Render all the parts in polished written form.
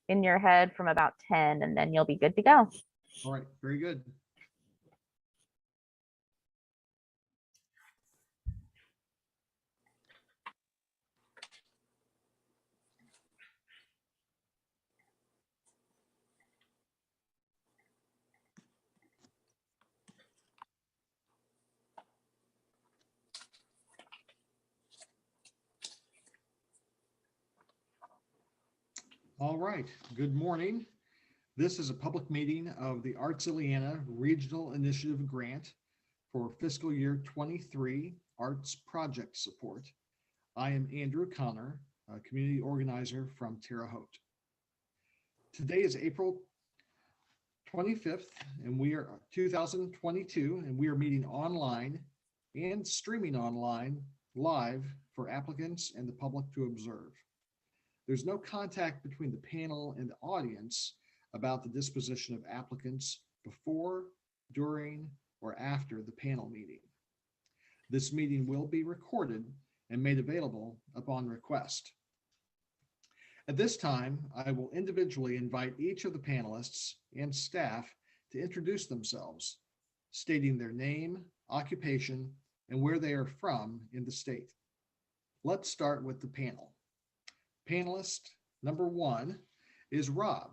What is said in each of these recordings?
in your head from about 10, and then you'll be good to go. All right, very good. All right, good morning. This is a public meeting of the Arts Ileana Regional Initiative Grant for fiscal year 23 Arts Project Support. I am Andrew Connor, a community organizer from Terre, Haute. Today is April 25th, and we are 2022, and we are meeting online and streaming online live for applicants and the public to observe. There's no contact between the panel and the audience about the disposition of applicants before, during, or after the panel meeting. This meeting will be recorded and made available upon request. At this time, I will individually invite each of the panelists and staff to introduce themselves, stating their name, occupation, and where they are from in the state. Let's start with the panel. Panelist number 1 is Rob.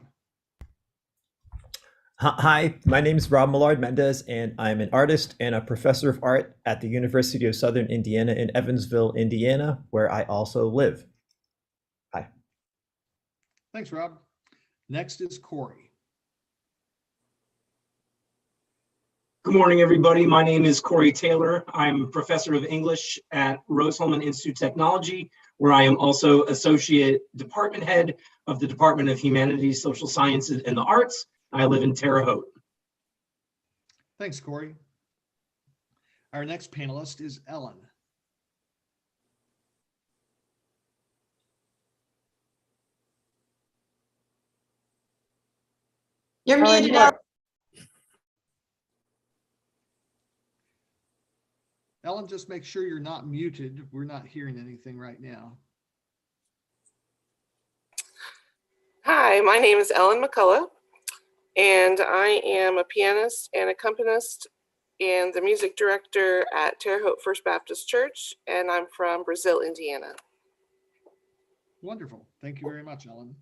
Hi, my name is Rob Millard Mendez, and I'm an artist and a professor of art at the University of Southern Indiana in Evansville, Indiana, where I also live. Hi. Thanks, Rob. Next is Corey. Good morning, everybody. My name is Corey Taylor. I'm professor of English at Rose-Hulman Institute of Technology, where I am also associate department head of the Department of Humanities, Social Sciences, and the Arts. I live in Terre Haute. Thanks, Corey. Our next panelist is Ellen. You're muted. Ellen, just make sure you're not muted. We're not hearing anything right now. Hi, my name is Ellen Mccullough, and I am a pianist and accompanist and the music director at Terre Haute First Baptist Church, and I'm from Brazil, Indiana. Wonderful. Thank you very much, Ellen.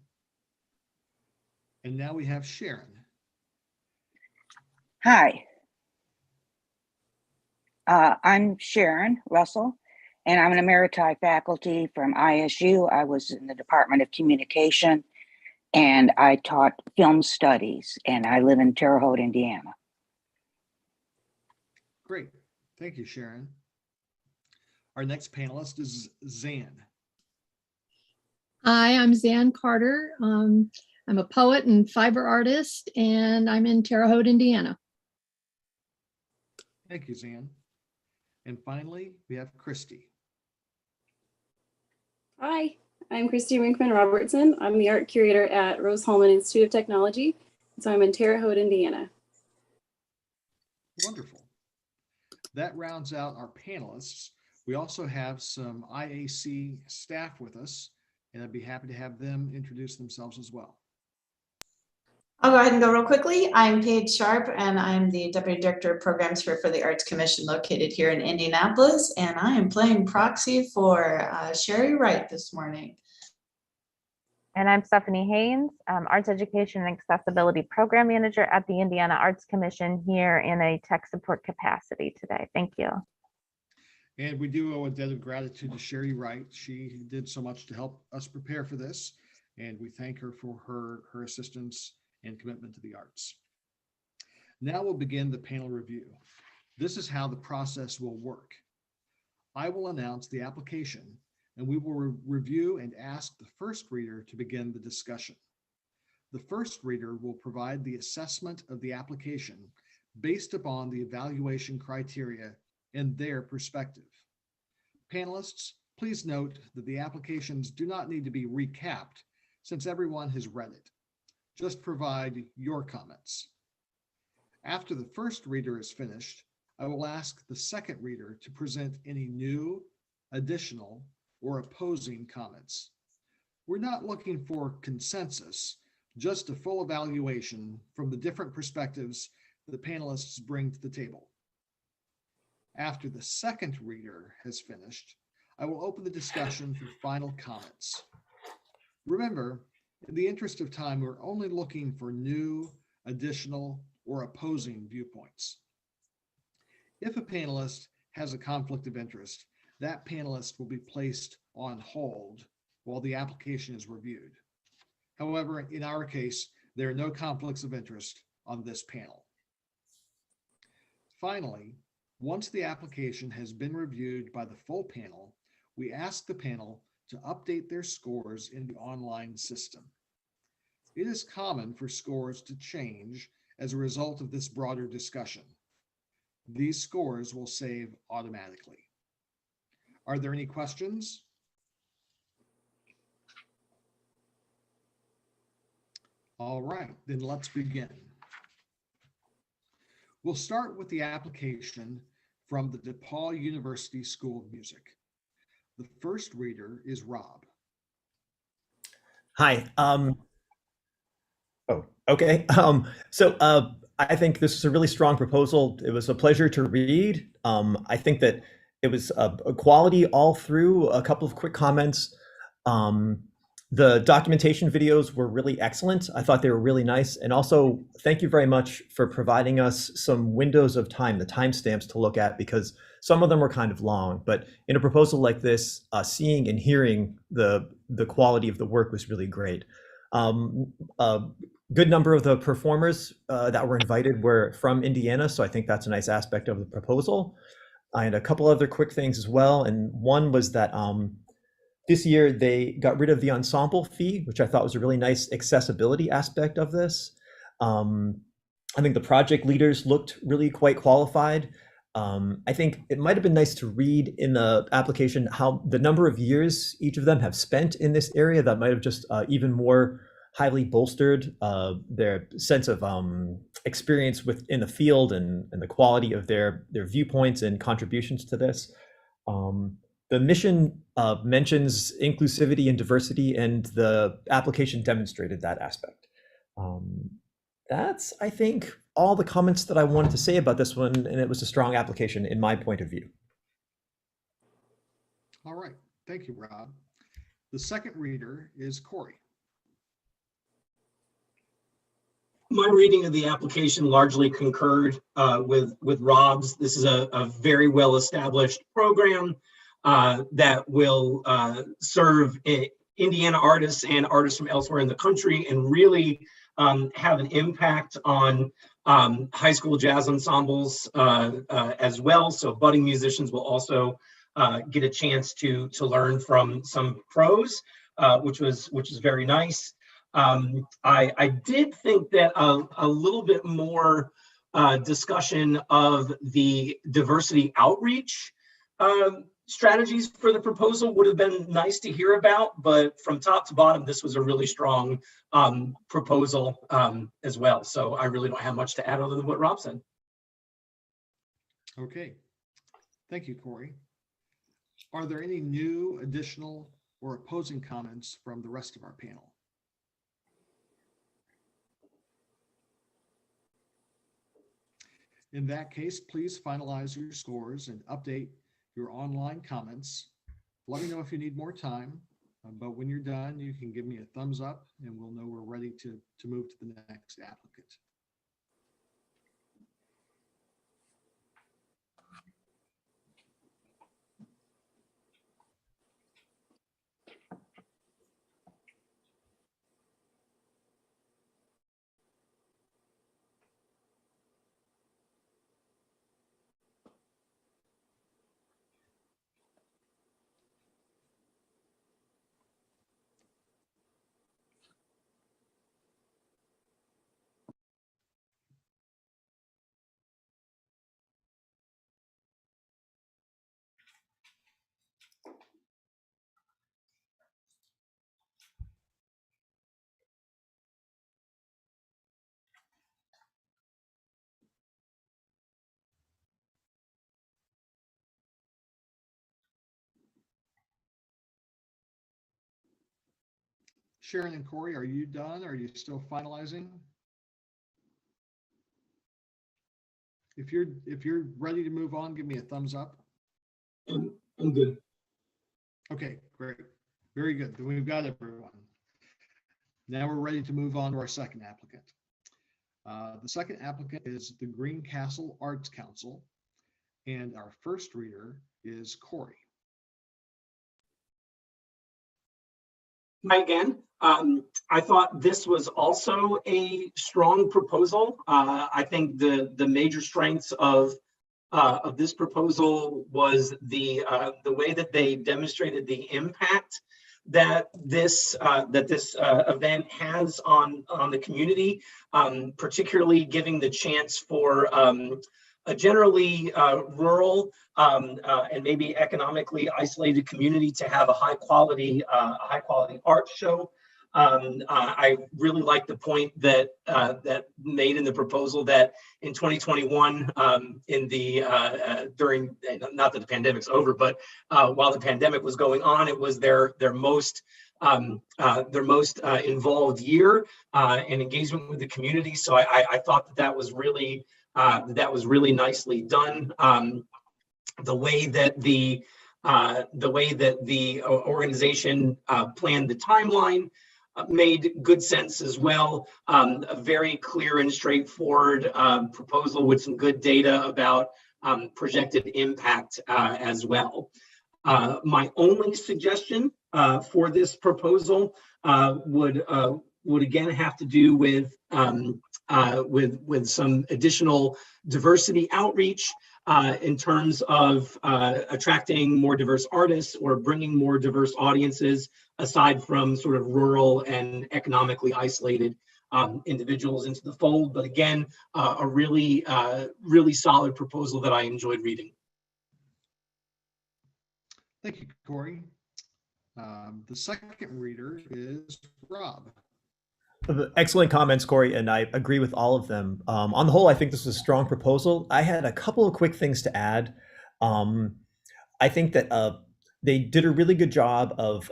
And now we have Sharon. Hi. I'm Sharon Russell, and I'm an emeriti faculty from ISU. I was in the Department of Communication, and I taught film studies, and I live in Terre Haute, Indiana. Great. Thank you, Sharon. Our next panelist is Zan. Hi, I'm Zan Carter. I'm a poet and fiber artist, and I'm in Terre Haute, Indiana. Thank you, Zan. And finally, we have Christy. Hi, I'm Christy Winkman Robertson. I'm the art curator at Rose-Hulman Institute of Technology. So I'm in Terre Haute, Indiana. Wonderful. That rounds out our panelists. We also have some IAC staff with us, and I'd be happy to have them introduce themselves as well. I'll go ahead and go real quickly. I'm Paige Sharp, and I'm the Deputy Director of Programs here for the Arts Commission located here in Indianapolis, and I am playing proxy for Sherry Wright this morning. And I'm Stephanie Haynes, Arts Education and Accessibility Program Manager at the Indiana Arts Commission here in a tech support capacity today. Thank you. And we do owe a debt of gratitude to Sherry Wright. She did so much to help us prepare for this, and we thank her for her assistance and commitment to the arts. Now we'll begin the panel review. This is how the process will work. I will announce the application, and we will review and ask the first reader to begin the discussion. The first reader will provide the assessment of the application based upon the evaluation criteria and their perspective. Panelists, please note that the applications do not need to be recapped since everyone has read it. Just provide your comments. After the first reader is finished, I will ask the second reader to present any new, additional, or opposing comments. We're not looking for consensus, just a full evaluation from the different perspectives the panelists bring to the table. After the second reader has finished, I will open the discussion for final comments. Remember, in the interest of time, we're only looking for new, additional, or opposing viewpoints. If a panelist has a conflict of interest, that panelist will be placed on hold while the application is reviewed. However, in our case, there are no conflicts of interest on this panel. Finally, once the application has been reviewed by the full panel, we ask the panel to update their scores in the online system. It is common for scores to change as a result of this broader discussion. These scores will save automatically. Are there any questions? All right, then let's begin. We'll start with the application from the DePauw University School of Music. The first reader is Rob. Hi. Okay. I think this is a really strong proposal. It was a pleasure to read. I think that it was a quality all through. A couple of quick comments. The documentation videos were really excellent. I thought they were really nice. And also, thank you very much for providing us some windows of time, the timestamps to look at, because some of them were kind of long. But in a proposal like this, seeing and hearing the quality of the work was really great. A good number of the performers that were invited were from Indiana, so I think that's a nice aspect of the proposal. I had a couple other quick things as well, and one was that this year they got rid of the ensemble fee, which I thought was a really nice accessibility aspect of this. I think the project leaders looked really quite qualified. I think it might have been nice to read in the application how the number of years each of them have spent in this area. That might have just even more highly bolstered their sense of experience within the field and the quality of their viewpoints and contributions to this. The mission mentions inclusivity and diversity, and the application demonstrated that aspect. That's, I think, all the comments that I wanted to say about this one, and it was a strong application in my point of view. All right, thank you, Rob. The second reader is Corey. My reading of the application largely concurred with Rob's. This is a very well-established program that will serve Indiana artists and artists from elsewhere in the country, and really have an impact on high school jazz ensembles as well. So budding musicians will also get a chance to learn from some pros, which is very nice. I did think that a little bit more discussion of the diversity outreach strategies for the proposal would have been nice to hear about, but from top to bottom, this was a really strong proposal as well. So I really don't have much to add other than what Rob said. Okay, thank you, Corey. Are there any new, additional, or opposing comments from the rest of our panel? In that case, please finalize your scores and update your online comments. Let me know if you need more time, but when you're done, you can give me a thumbs up and we'll know we're ready to move to the next applicant. Sharon and Corey, are you done? Are you still finalizing? If you're ready to move on, give me a thumbs up. I'm good. Okay, great. Very good. Then we've got everyone. Now we're ready to move on to our second applicant. The second applicant is the Greencastle Arts Council, and our first reader is Corey. Hi again. I thought this was also a strong proposal. I think the major strengths of this proposal was the way that they demonstrated the impact that this event has on the community, particularly giving the chance for a generally rural and maybe economically isolated community to have a high quality art show. I really like the point that made in the proposal that in 2021, in the during, not that the pandemic's over, but while the pandemic was going on, it was their most involved year and engagement with the community. So I thought that was really nicely done. The way that the organization planned the timeline made good sense as well. A very clear and straightforward proposal with some good data about projected impact as well. My only suggestion for this proposal would again have to do with some additional diversity outreach in terms of attracting more diverse artists or bringing more diverse audiences aside from sort of rural and economically isolated individuals into the fold. But again, a really solid proposal that I enjoyed reading. Thank you, Corey. The second reader is Rob. Excellent comments, Corey, and I agree with all of them. On the whole, I think this is a strong proposal. I had a couple of quick things to add. I think that they did a really good job of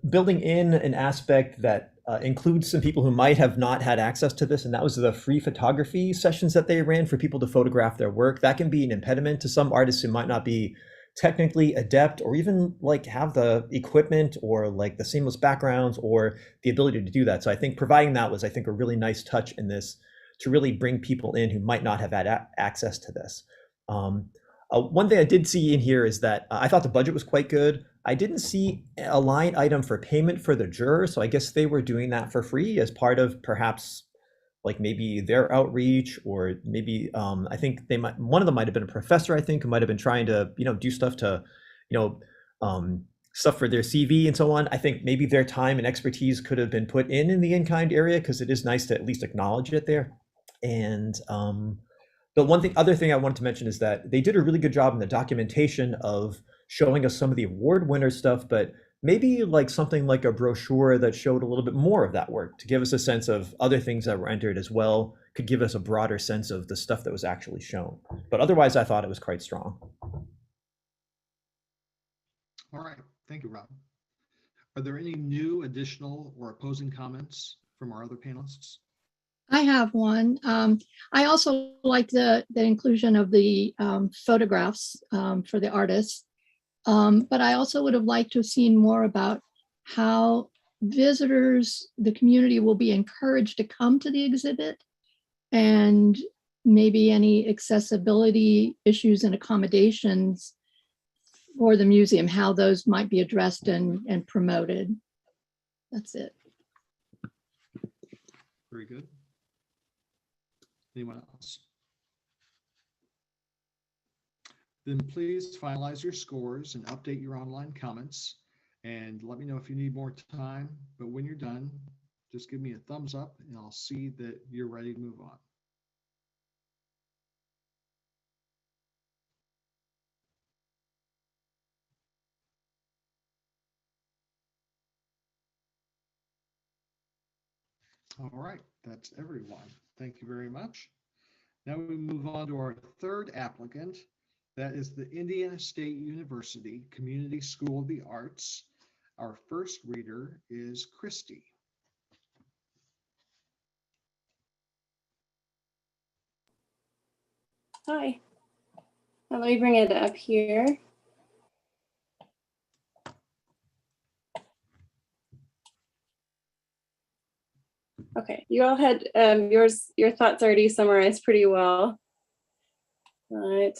building in an aspect that includes some people who might have not had access to this, and that was the free photography sessions that they ran for people to photograph their work. That can be an impediment to some artists who might not be technically adept or even like have the equipment or like the seamless backgrounds or the ability to do that. So I think providing that was, I think, a really nice touch in this to really bring people in who might not have had access to this. One thing I did see in here is that I thought the budget was quite good. I didn't see a line item for payment for the jurors, so I guess they were doing that for free as part of perhaps like maybe their outreach, or maybe I think one of them might have been a professor, I think, who might have been trying to, do stuff to, stuff for their CV and so on. I think maybe their time and expertise could have been put in the in-kind area, because it is nice to at least acknowledge it there. And but other thing I wanted to mention is that they did a really good job in the documentation of showing us some of the award winner stuff, but maybe like something like a brochure that showed a little bit more of that work to give us a sense of other things that were entered as well, could give us a broader sense of the stuff that was actually shown. But otherwise, I thought it was quite strong. All right, thank you, Rob. Are there any new, additional, or opposing comments from our other panelists? I have one. I also like the inclusion of the photographs for the artists. But I also would have liked to have seen more about how visitors, the community, will be encouraged to come to the exhibit, and maybe any accessibility issues and accommodations for the museum, how those might be addressed and promoted. That's it. Very good. Anyone else? Then please finalize your scores and update your online comments, and let me know if you need more time. But when you're done, just give me a thumbs up and I'll see that you're ready to move on. All right, that's everyone. Thank you very much. Now we move on to our third applicant. That is the Indiana State University Community School of the Arts. Our first reader is Christy. Hi. Now let me bring it up here. Okay, you all had your thoughts already summarized pretty well. Right.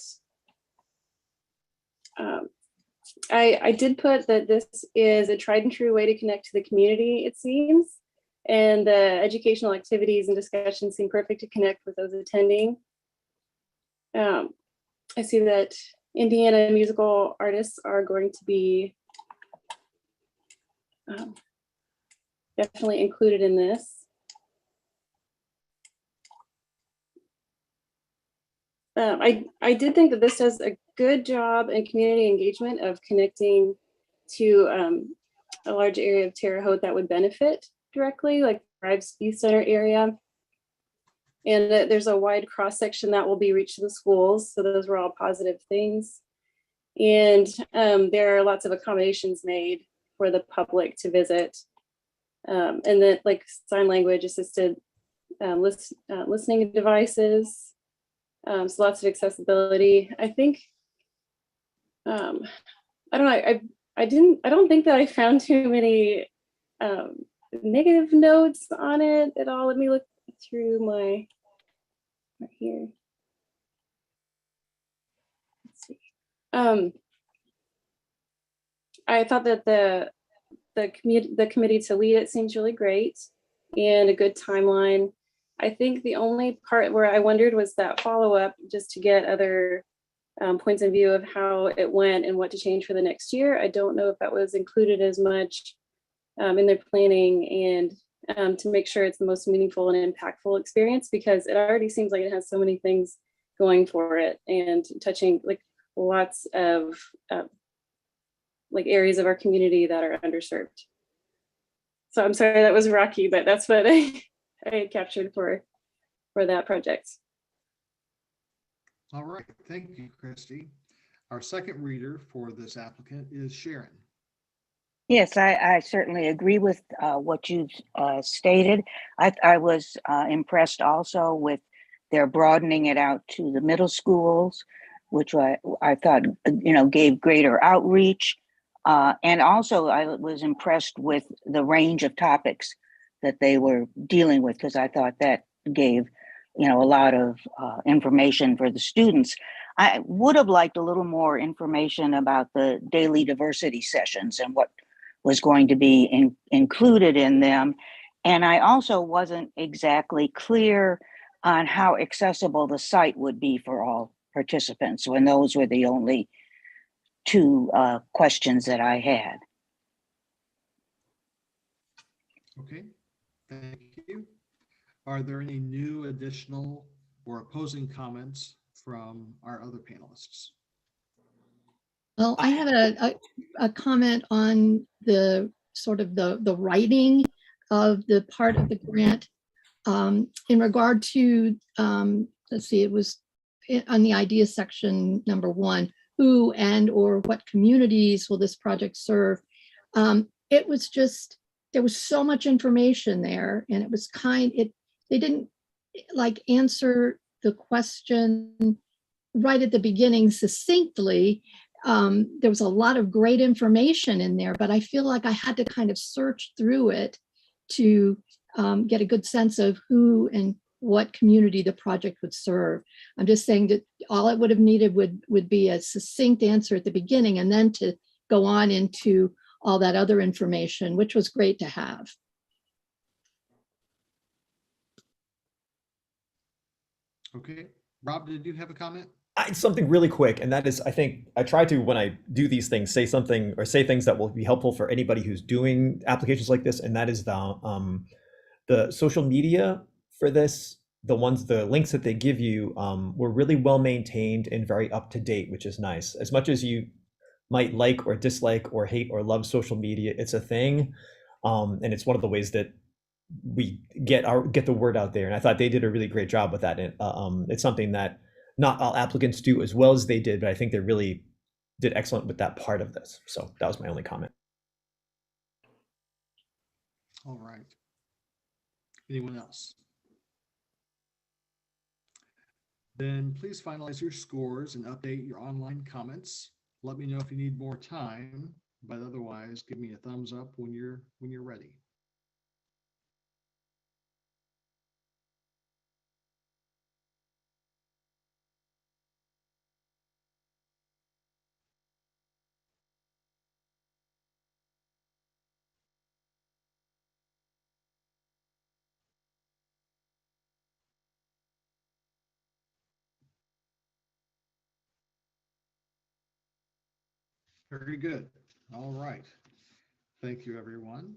I did put that this is a tried and true way to connect to the community, it seems, and the educational activities and discussions seem perfect to connect with those attending. I see that Indiana musical artists are going to be definitely included in this. I did think that this does a good job in community engagement of connecting to a large area of Terre Haute that would benefit directly, like Thrive's Youth Center area. And that there's a wide cross section that will be reached to the schools. So those were all positive things. And there are lots of accommodations made for the public to visit. And then like sign language assisted listening devices. So lots of accessibility. I think, I don't know, I don't think that I found too many negative notes on it at all. Let me look through my, right here. Let's see. I thought that the committee to lead it seems really great and a good timeline. I think the only part where I wondered was that follow-up, just to get other points of view of how it went and what to change for the next year. I don't know if that was included as much in their planning and to make sure it's the most meaningful and impactful experience, because it already seems like it has so many things going for it and touching like lots of like areas of our community that are underserved. So I'm sorry that was rocky, but that's what I had captured for that project. All right, thank you, Christy. Our second reader for this applicant is Sharon. Yes, I certainly agree with what you stated. I was impressed also with their broadening it out to the middle schools, which I thought, gave greater outreach. And also I was impressed with the range of topics that they were dealing with, because I thought that gave, a lot of information for the students. I would have liked a little more information about the daily diversity sessions and what was going to be included in them. And I also wasn't exactly clear on how accessible the site would be for all participants, when those were the only two questions that I had. Okay, thank you. Are there any new, additional, or opposing comments from our other panelists? Well, I had a comment on the sort of the writing of the part of the grant in regard to, let's see, it was on the idea section number 1, who and or what communities will this project serve? It was just, there was so much information there, and it was they didn't like answer the question right at the beginning succinctly. There was a lot of great information in there, but I feel like I had to kind of search through it to get a good sense of who and what community the project would serve. I'm just saying that all it would have needed would be a succinct answer at the beginning, and then to go on into all that other information, which was great to have. Okay, Rob, did you have a comment? Something really quick, and that is, I think I try to, when I do these things, say something or say things that will be helpful for anybody who's doing applications like this, and that is the social media for this, the links that they give you were really well maintained and very up to date, which is nice. As much as you might like or dislike or hate or love social media, it's a thing, and it's one of the ways that we get the word out there. And I thought they did a really great job with that. And it's something that not all applicants do as well as they did, but I think they really did excellent with that part of this. So that was my only comment. All right. Anyone else? Then please finalize your scores and update your online comments. Let me know if you need more time, but otherwise give me a thumbs up when you're ready. Very good. All right. Thank you, everyone.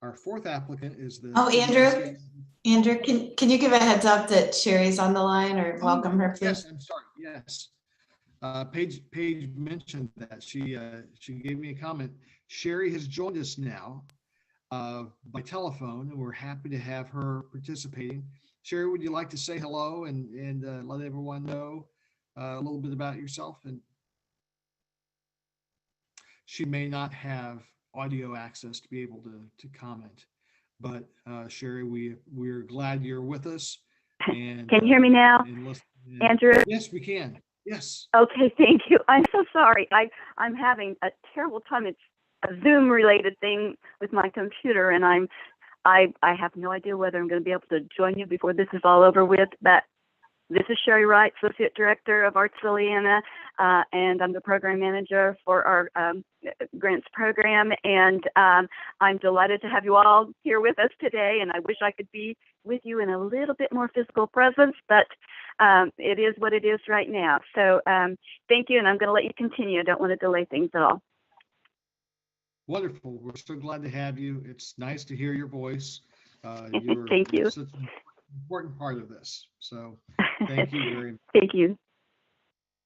Our fourth applicant is the. Oh, Andrew, can you give a heads up that Sherry's on the line, or welcome her, Yes, please? I'm sorry. Yes. Paige mentioned that she gave me a comment. Sherry has joined us now by telephone, and we're happy to have her participating. Sherry, would you like to say hello and let everyone know a little bit about yourself? And she may not have audio access to be able to comment, but Sherry, we're glad you're with us. And can you hear me now, Andrew? Yes, we can. Yes. Okay, thank you. I'm so sorry. I'm having a terrible time. It's a Zoom related thing with my computer, and I have no idea whether I'm going to be able to join you before this is all over with. But this is Sherry Wright, Associate Director of Arts Ileana, and I'm the Program Manager for our grants program. And I'm delighted to have you all here with us today. And I wish I could be with you in a little bit more physical presence, but it is what it is right now. So thank you, and I'm going to let you continue. I don't want to delay things at all. Wonderful. We're so glad to have you. It's nice to hear your voice. Thank you. You're such an important part of this. So thank you very much. Thank you.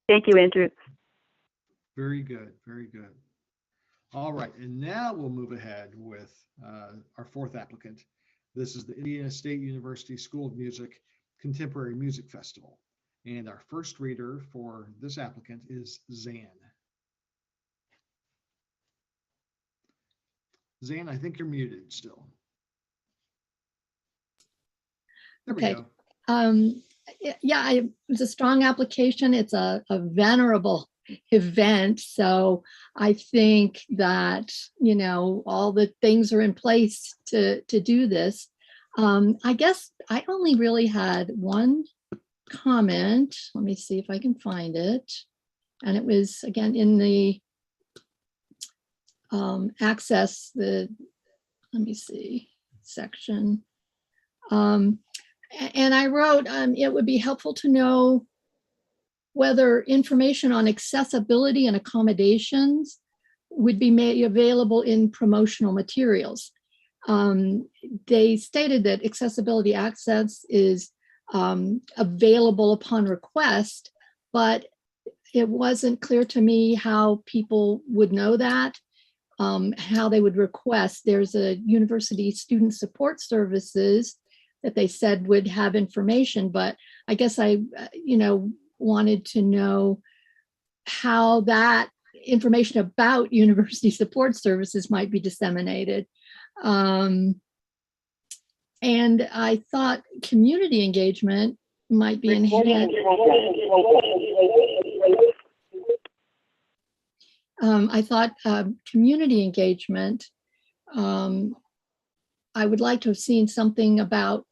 Thank you, Andrew. Very good. Very good. All right. And now we'll move ahead with our fourth applicant. This is the Indiana State University School of Music Contemporary Music Festival. And our first reader for this applicant is Zan. Zan, I think you're muted still. There Okay. we go. Yeah, it was a strong application. It's a venerable event. So I think that, you know, all the things are in place to do this. I guess I only really had one comment. Let me see if I can find it. And it was, again, in the access, let me see, section. And I wrote, it would be helpful to know whether information on accessibility and accommodations would be made available in promotional materials. They stated that accessibility access is available upon request, but it wasn't clear to me how people would know that, how they would request. There's a university student support services that they said would have information, but I guess I, wanted to know how that information about university support services might be disseminated. And I thought community engagement might be enhanced. I thought community engagement, I would like to have seen something about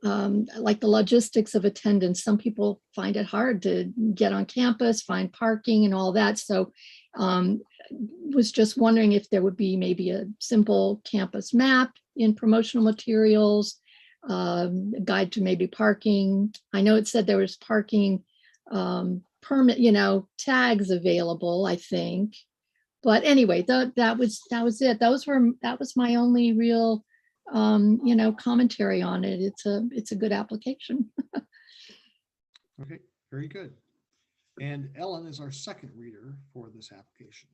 like the logistics of attendance. Some people find it hard to get on campus, find parking and all that. So was just wondering if there would be maybe a simple campus map in promotional materials, a guide to maybe parking. I know it said there was parking permit, tags available, I think. But anyway, that was it. That was my only real commentary on it. It's a good application. Okay, very good. And Ellen is our second reader for this application.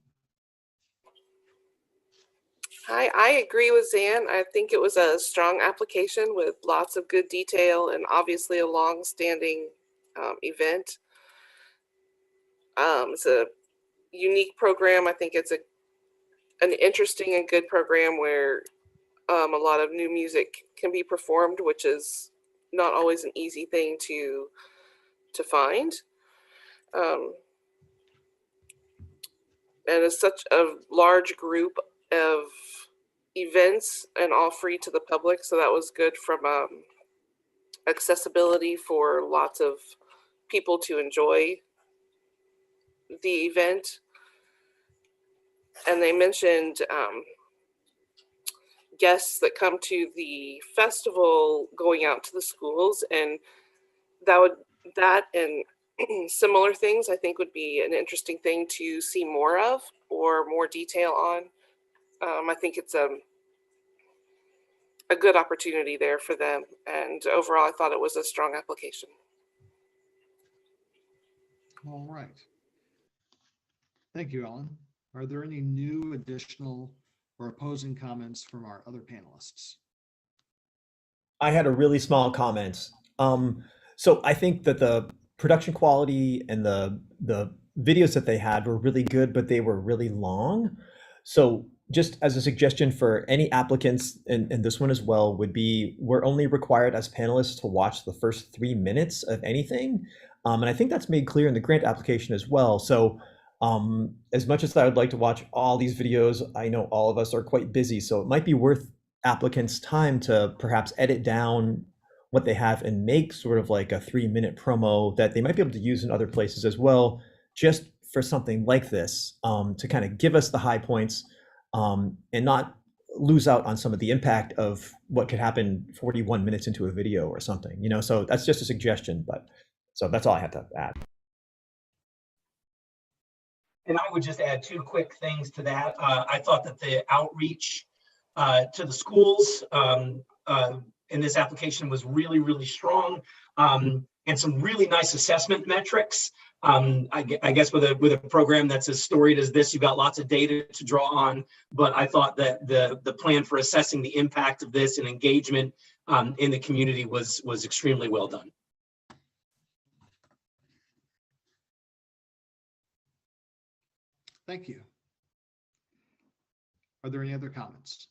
Hi, I agree with Zan. I think it was a strong application with lots of good detail and obviously a long-standing event. It's a unique program. I think it's an interesting and good program where A lot of new music can be performed, which is not always an easy thing to find. And it's such a large group of events and all free to the public. So that was good from accessibility for lots of people to enjoy the event. And they mentioned guests that come to the festival going out to the schools, and that and similar things I think would be an interesting thing to see more of or more detail on. I think it's a good opportunity there for them, and overall I thought it was a strong application. All right. Thank you, Ellen. Are there any new, additional, or opposing comments from our other panelists? I had a really small comment. So I think that the production quality and the videos that they had were really good, but they were really long. So just as a suggestion for any applicants, and this one as well, would be we're only required as panelists to watch the first 3 minutes of anything. And I think that's made clear in the grant application as well. So as much as I would like to watch all these videos, I know all of us are quite busy. So it might be worth applicants' time to perhaps edit down what they have and make sort of like a 3-minute promo that they might be able to use in other places as well, just for something like this, to kind of give us the high points and not lose out on some of the impact of what could happen 41 minutes into a video or something, you know. So that's just a suggestion, but so that's all I had to add. And I would just add 2 quick things to that. I thought that the outreach to the schools in this application was really, really strong, and some really nice assessment metrics. I guess with a program that's as storied as this, you've got lots of data to draw on, but I thought that the plan for assessing the impact of this and engagement in the community was extremely well done. Thank you. Are there any other comments?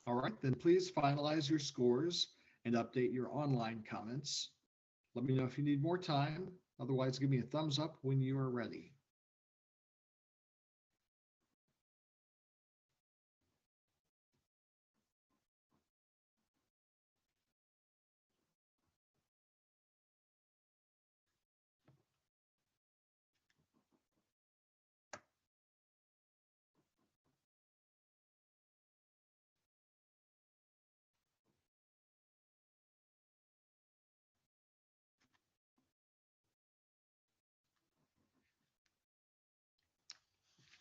All right, then please finalize your scores and update your online comments. Let me know if you need more time. Otherwise, give me a thumbs up when you are ready.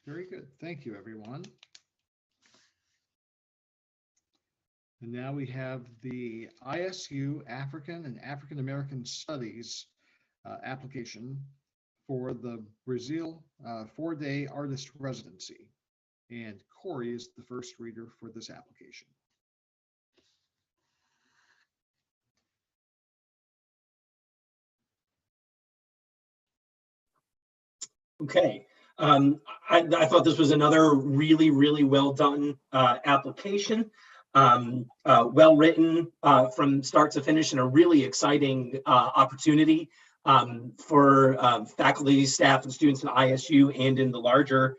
Very good. Thank you, everyone. And now we have the ISU African and African American Studies application for the Brazil 4-day artist residency. And Corey is the first reader for this application. Okay. I thought this was another really, really well done application, well written from start to finish, and a really exciting opportunity for faculty, staff, and students in ISU and in the larger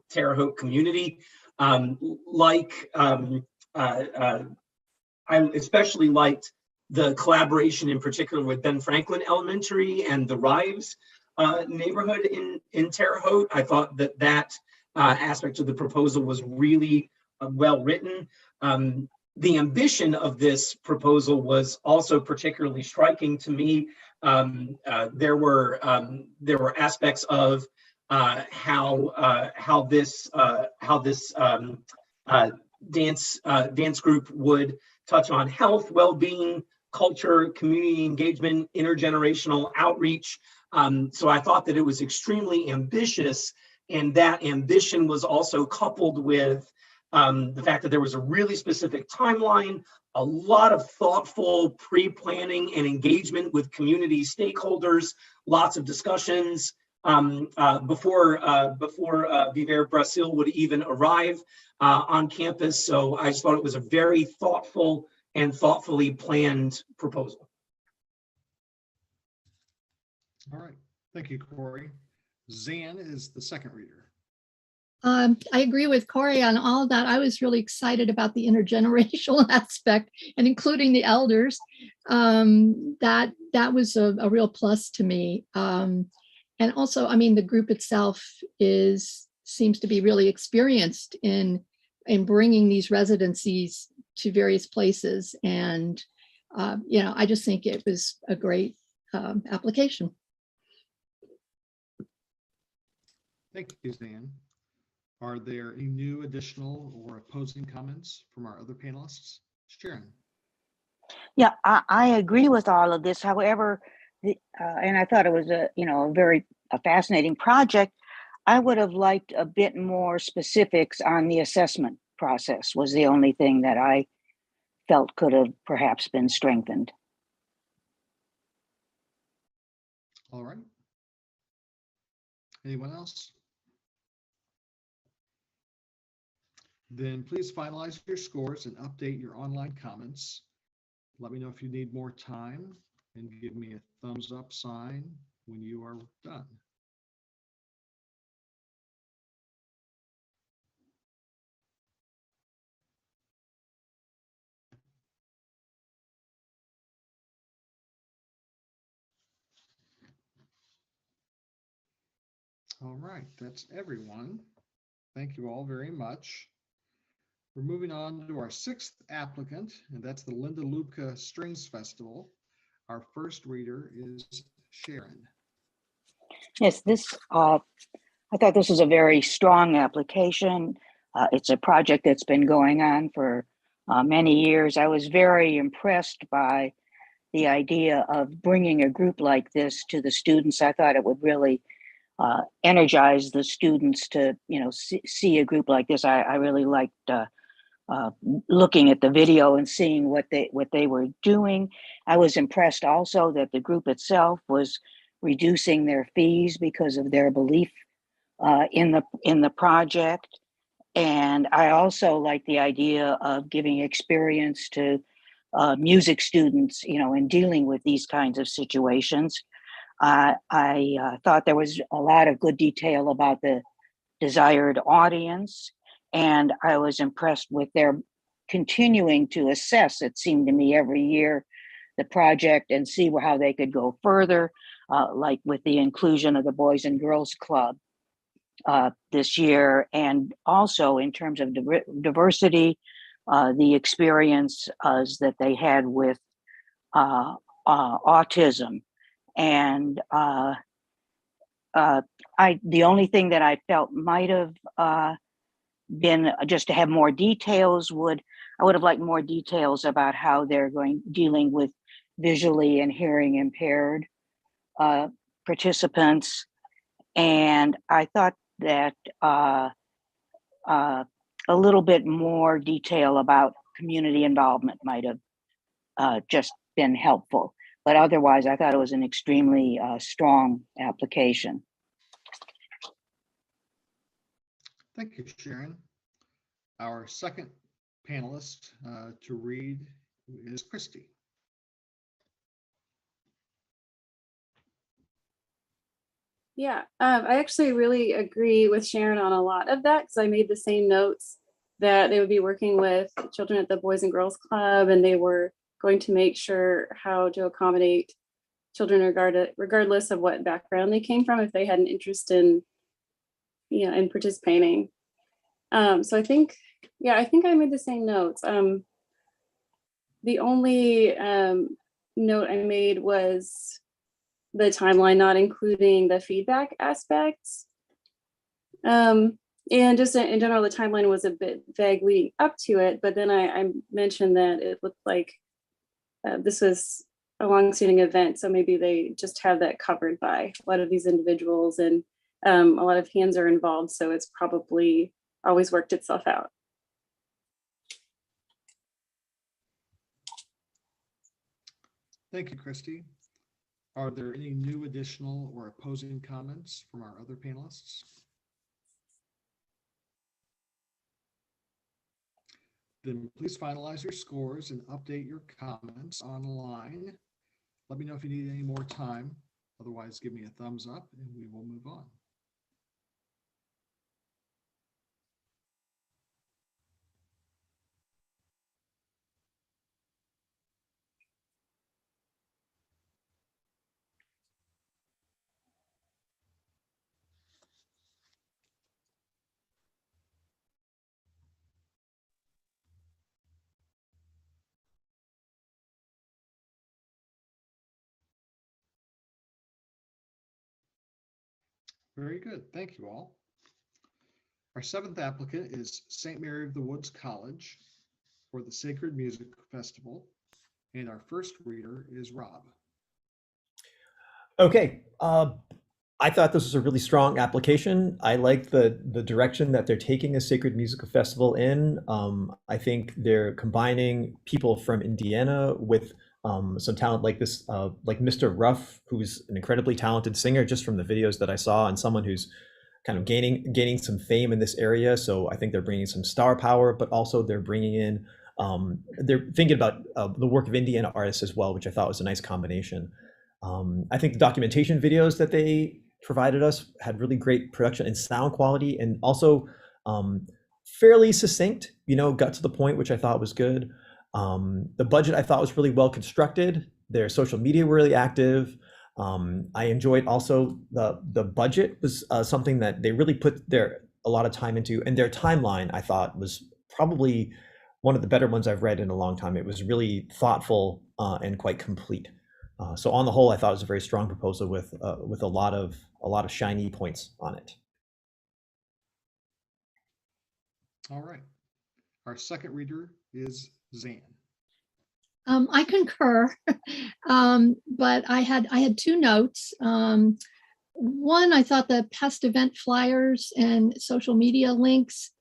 Terre Haute community. I especially liked the collaboration in particular with Ben Franklin Elementary and the Rives neighborhood in Terre Haute. I thought that aspect of the proposal was really well written. The ambition of this proposal was also particularly striking to me. There were aspects of how this dance group would touch on health, well-being, culture, community engagement, intergenerational outreach. So I thought that it was extremely ambitious, and that ambition was also coupled with the fact that there was a really specific timeline, a lot of thoughtful pre-planning and engagement with community stakeholders, lots of discussions, before Viver Brasil would even arrive on campus. So I just thought it was a very thoughtful and thoughtfully planned proposal. All right, thank you, Corey. Zan is the second reader. I agree with Corey on all of that. I was really excited about the intergenerational aspect and including the elders. That was a real plus to me. And also, I mean, the group itself seems to be really experienced in bringing these residencies to various places. And, I just think it was a great application. Thank you, Zan. Are there any new, additional, or opposing comments from our other panelists? Sharon. Yeah, I agree with all of this. However, and I thought it was a very fascinating project. I would have liked a bit more specifics on the assessment process. Was the only thing that I felt could have perhaps been strengthened. All right. Anyone else? Then please finalize your scores and update your online comments. Let me know if you need more time and give me a thumbs up sign when you are done. All right, that's everyone. Thank you all very much. We're moving on to our sixth applicant, and that's the Linda Lubka Strings Festival. Our first reader is Sharon. Yes, I thought this was a very strong application. It's a project that's been going on for many years. I was very impressed by the idea of bringing a group like this to the students. I thought it would really energize the students to, see a group like this. I really liked looking at the video and seeing what they were doing. I was impressed also that the group itself was reducing their fees because of their belief in the project. And I also like the idea of giving experience to music students, in dealing with these kinds of situations. I thought there was a lot of good detail about the desired audience, and I was impressed with their continuing to assess, it seemed to me, every year the project and see how they could go further, like with the inclusion of the Boys and Girls Club this year, and also in terms of diversity, the experience that they had with autism. And the only thing that I felt might have been just to have more details I would have liked more details about how they're dealing with visually and hearing impaired participants. And I thought that a little bit more detail about community involvement might have just been helpful. But otherwise, I thought it was an extremely strong application. Thank you, Sharon. Our second panelist to read is Christy. Yeah, I actually really agree with Sharon on a lot of that because I made the same notes that they would be working with children at the Boys and Girls Club, and they were going to make sure how to accommodate children regardless of what background they came from, if they had an interest in, in participating. So I think I made the same notes. The only note I made was the timeline not including the feedback aspects. And just in general, the timeline was a bit vague leading up to it, but then I mentioned that it looked like this was a long-standing event, so maybe they just have that covered by a lot of these individuals, and a lot of hands are involved, so it's probably always worked itself out. Thank you, Christy. Are there any new additional or opposing comments from our other panelists? Then please finalize your scores and update your comments online. Let me know if you need any more time. Otherwise, give me a thumbs up and we will move on. Very good. Thank you all. Our seventh applicant is St. Mary of the Woods College for the Sacred Music Festival. And our first reader is Rob. Okay. I thought this was a really strong application. I like the direction that they're taking a Sacred Music Festival in. I think they're combining people from Indiana with some talent like this, like Mr. Ruff, who's an incredibly talented singer just from the videos that I saw, and someone who's kind of gaining some fame in this area. So I think they're bringing some star power, but also they're bringing in, they're thinking about the work of Indiana artists as well, which I thought was a nice combination. I think the documentation videos that they provided us had really great production and sound quality, and also fairly succinct, got to the point, which I thought was good. The budget I thought was really well constructed. Their social media were really active. I enjoyed also the budget was something that they really put a lot of time into, and their timeline I thought was probably one of the better ones I've read in a long time. It was really thoughtful and quite complete. So on the whole, I thought it was a very strong proposal with a lot of shiny points on it. All right. Our second reader is Zan. I concur, but I had two notes. One, I thought the past event flyers and social media links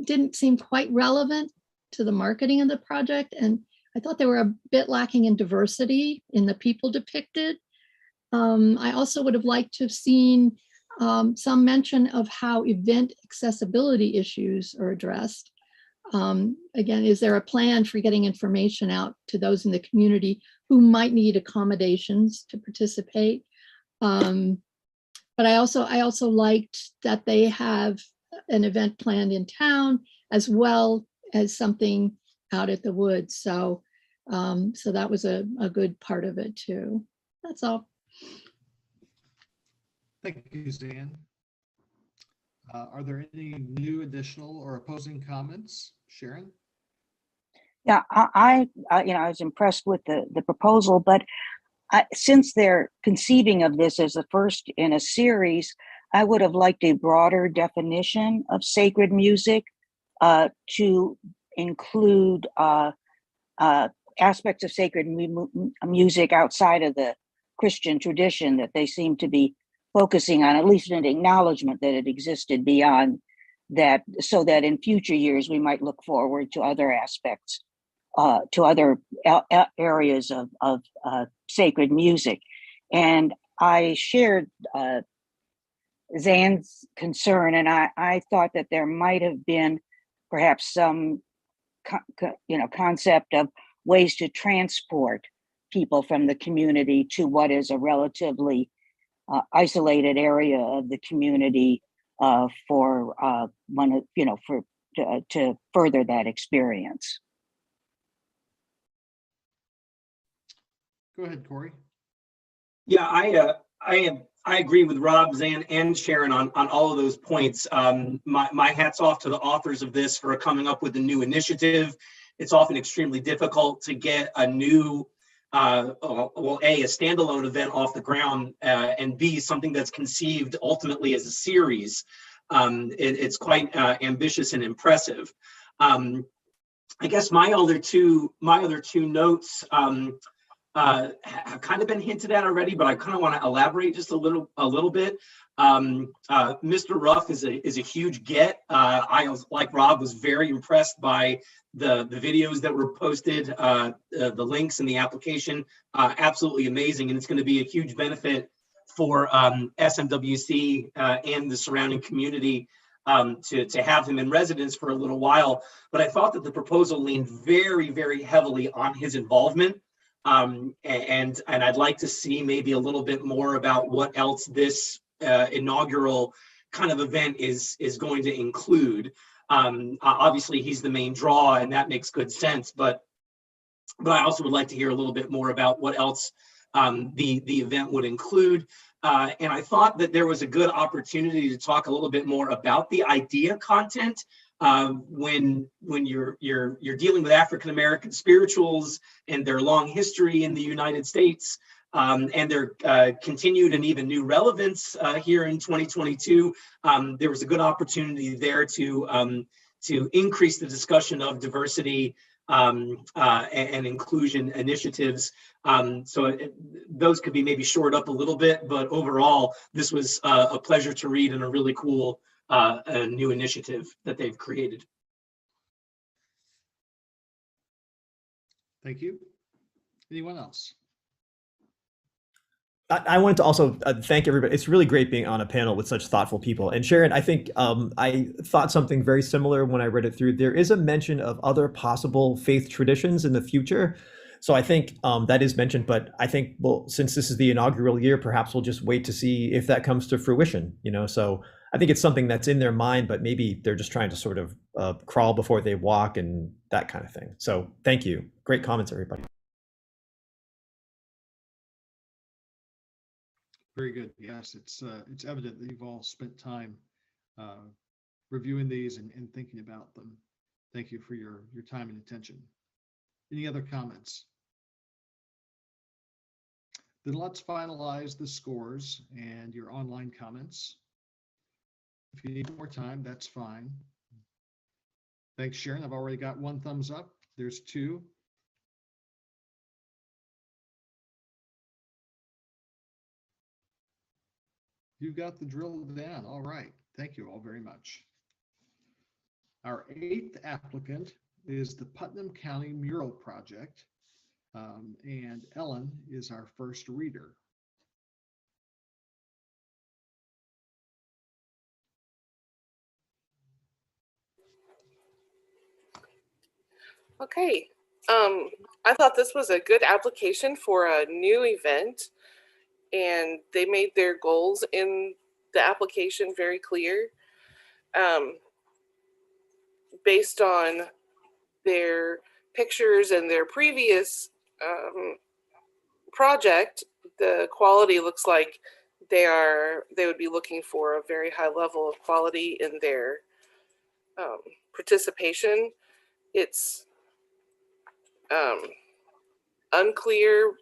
didn't seem quite relevant to the marketing of the project, and I thought they were a bit lacking in diversity in the people depicted. I also would have liked to have seen some mention of how event accessibility issues are addressed. Again, is there a plan for getting information out to those in the community who might need accommodations to participate? But I also liked that they have an event planned in town as well as something out at the woods. So that was a good part of it too. That's all. Thank you, Zan. Are there any new additional or opposing comments? Sharon? Yeah, I was impressed with the proposal, but since they're conceiving of this as the first in a series, I would have liked a broader definition of sacred music to include aspects of sacred music outside of the Christian tradition that they seem to be focusing on, at least an acknowledgement that it existed beyond that, so that in future years we might look forward to other aspects, to other areas of sacred music. And I shared Zan's concern, and I thought that there might have been perhaps some concept of ways to transport people from the community to what is a relatively isolated area of the community to further that experience. Go ahead, Corey. Yeah, I agree with Rob, Zan, and Sharon on all of those points. My hat's off to the authors of this for coming up with a new initiative. It's often extremely difficult to get a new, A, a standalone event off the ground, and B, something that's conceived ultimately as a series. It's quite ambitious and impressive. I guess my other two notes have kind of been hinted at already, but I kind of want to elaborate just a little bit. Mr. Ruff is a huge get. I was, like Rob, was very impressed by the videos that were posted, the links in the application. Absolutely amazing, and it's going to be a huge benefit for SMWC and the surrounding community to have him in residence for a little while. But I thought that the proposal leaned very, very heavily on his involvement. And I'd like to see maybe a little bit more about what else this inaugural kind of event is going to include. Obviously, he's the main draw, and that makes good sense. But I also would like to hear a little bit more about what else the event would include. And I thought that there was a good opportunity to talk a little bit more about the idea content. When you're dealing with African American spirituals and their long history in the United States, and their continued and even new relevance here in 2022, there was a good opportunity there to increase the discussion of diversity and inclusion initiatives. So those could be maybe shored up a little bit, but overall, this was a pleasure to read and a really cool a new initiative that they've created. Thank you. Anyone else? I wanted to also thank everybody. It's really great being on a panel with such thoughtful people. And Sharon, I think I thought something very similar when I read it through. There is a mention of other possible faith traditions in the future. So I think that is mentioned, but I think, well, since this is the inaugural year, perhaps we'll just wait to see if that comes to fruition, you know? So I think it's something that's in their mind, but maybe they're just trying to sort of crawl before they walk and that kind of thing. So thank you. Great comments, everybody. Very good. Yes, it's evident that you've all spent time reviewing these and thinking about them. Thank you for your time and attention. Any other comments? Then let's finalize the scores and your online comments. If you need more time, that's fine. Thanks, Sharon. I've already got one thumbs up. There's two. You got the drill down. All right. Thank you all very much. Our 8th applicant is the Putnam County Mural Project, and Ellen is our first reader. Okay. I thought this was a good application for a new event, and they made their goals in the application very clear. Based on their pictures and their previous project, the quality looks like they would be looking for a very high level of quality in their participation. It's unclear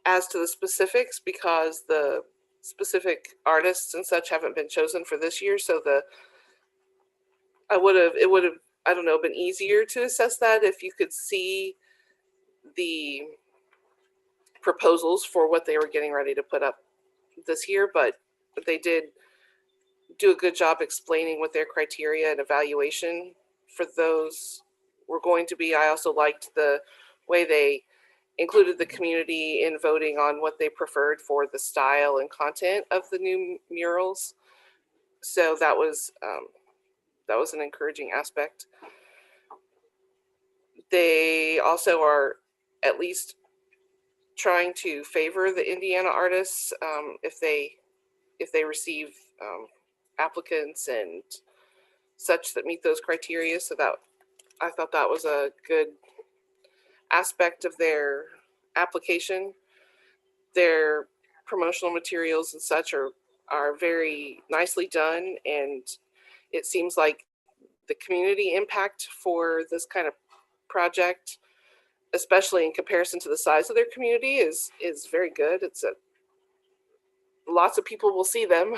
as to the specifics because the specific artists and such haven't been chosen for this year. So it would have, I don't know, been easier to assess that if you could see the proposals for what they were getting ready to put up this year, but they did do a good job explaining what their criteria and evaluation for those were going to be. I also liked the way they included the community in voting on what they preferred for the style and content of the new murals. So that was an encouraging aspect. They also are at least trying to favor the Indiana artists if they receive applicants and such that meet those criteria. So that I thought that was a good aspect of their application. Their promotional materials and such are very nicely done, and it seems like the community impact for this kind of project, especially in comparison to the size of their community, is very good. Lots of people will see them.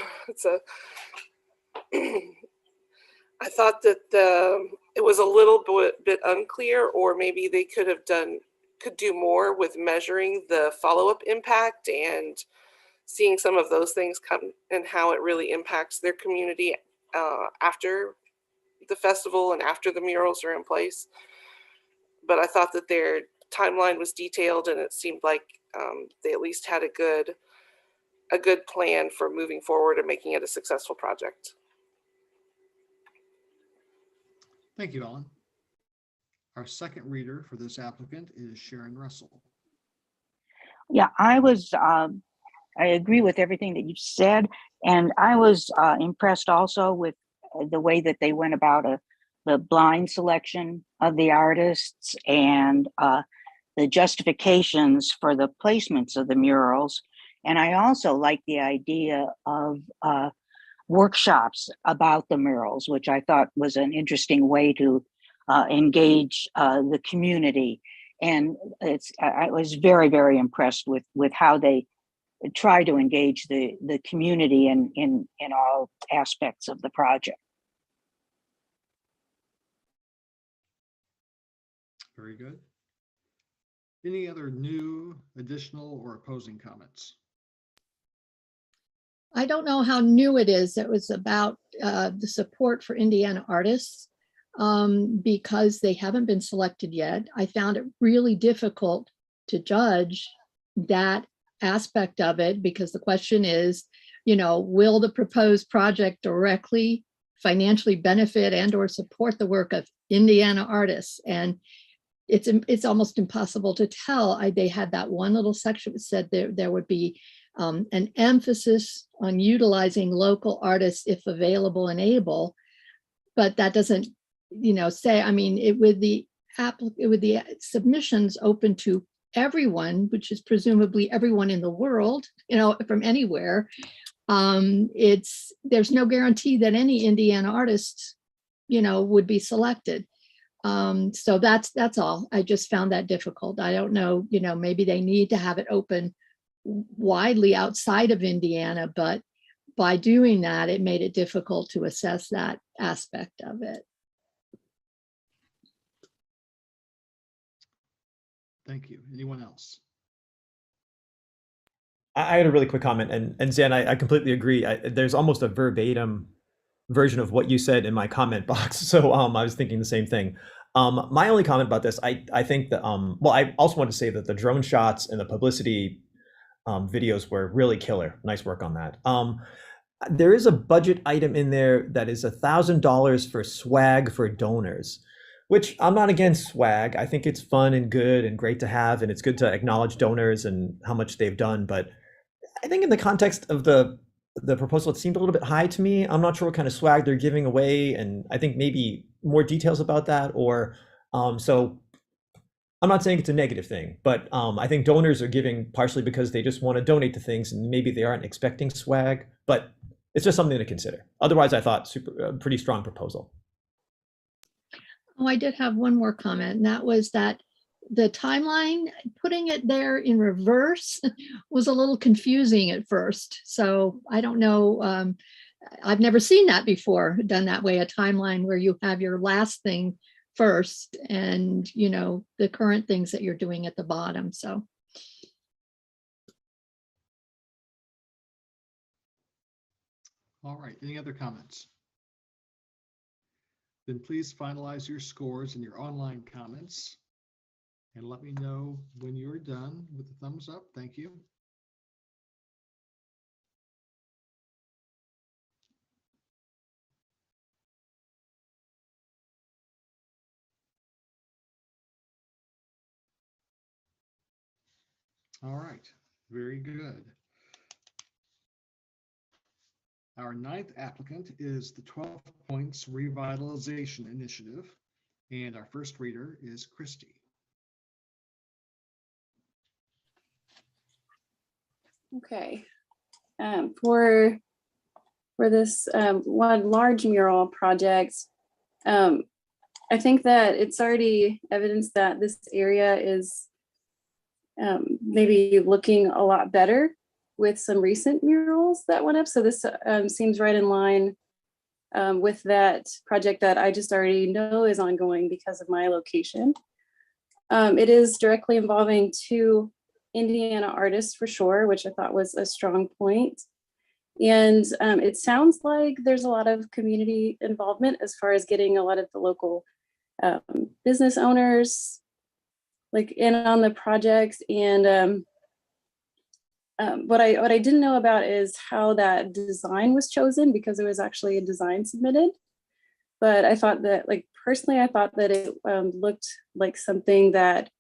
I thought that it was a little bit unclear, or maybe they could have done could do more with measuring the follow-up impact and seeing some of those things come and how it really impacts their community after the festival and after the murals are in place. But I thought that their timeline was detailed, and it seemed like they at least had a good plan for moving forward and making it a successful project. Thank you, Ellen. Our second reader for this applicant is Sharon Russell. Yeah, I agree with everything that you said. And I was impressed also with the way that they went about the blind selection of the artists and the justifications for the placements of the murals. And I also like the idea of workshops about the murals, which I thought was an interesting way to engage the community. And I was very, very impressed with how they try to engage the community in all aspects of the project. Very good. Any other new, additional, or opposing comments? I don't know how new it is. It was about the support for Indiana artists because they haven't been selected yet. I found it really difficult to judge that aspect of it because the question is, will the proposed project directly financially benefit and or support the work of Indiana artists? And it's almost impossible to tell. They had that one little section that said there would be an emphasis on utilizing local artists if available and able, but that doesn't, say. I mean, with the submissions open to everyone, which is presumably everyone in the world, from anywhere. There's no guarantee that any Indiana artists, would be selected. So that's all. I just found that difficult. I don't know, maybe they need to have it open widely outside of Indiana, but by doing that, it made it difficult to assess that aspect of it. Thank you. Anyone else? I had a really quick comment, and Zan, I completely agree. There's almost a verbatim version of what you said in my comment box. So I was thinking the same thing. My only comment about this, I think that, well, I also want to say that the drone shots and the publicity videos were really killer. Nice work on that. There is a budget item in there that is $1,000 for swag for donors, which I'm not against swag. I think it's fun and good and great to have, and it's good to acknowledge donors and how much they've done. But I think in the context of the proposal, it seemed a little bit high to me. I'm not sure what kind of swag they're giving away, and I think maybe more details about that. Or so I'm not saying it's a negative thing, but I think donors are giving partially because they just want to donate to things, and maybe they aren't expecting swag. But it's just something to consider. Otherwise, I thought pretty strong proposal. Oh, I did have one more comment, and that was that the timeline, putting it there in reverse was a little confusing at first. So I don't know. I've never seen that before, done that way, a timeline where you have your last thing first and, the current things that you're doing at the bottom. So. All right. Any other comments? Then please finalize your scores in your online comments and let me know when you're done with the thumbs up. Thank you. All right, very good. Our ninth applicant is the 12 Points Revitalization Initiative, and our first reader is Christy. Okay. For this one large mural project, I think that it's already evidence that this area is maybe looking a lot better with some recent murals that went up. So this seems right in line with that project that I just already know is ongoing because of my location. It is directly involving 2 Indiana artists for sure, which I thought was a strong point. And it sounds like there's a lot of community involvement as far as getting a lot of the local business owners like in on the projects. And what I didn't know about is how that design was chosen, because there was actually a design submitted. But I thought that, like, personally, I thought that it looked like something that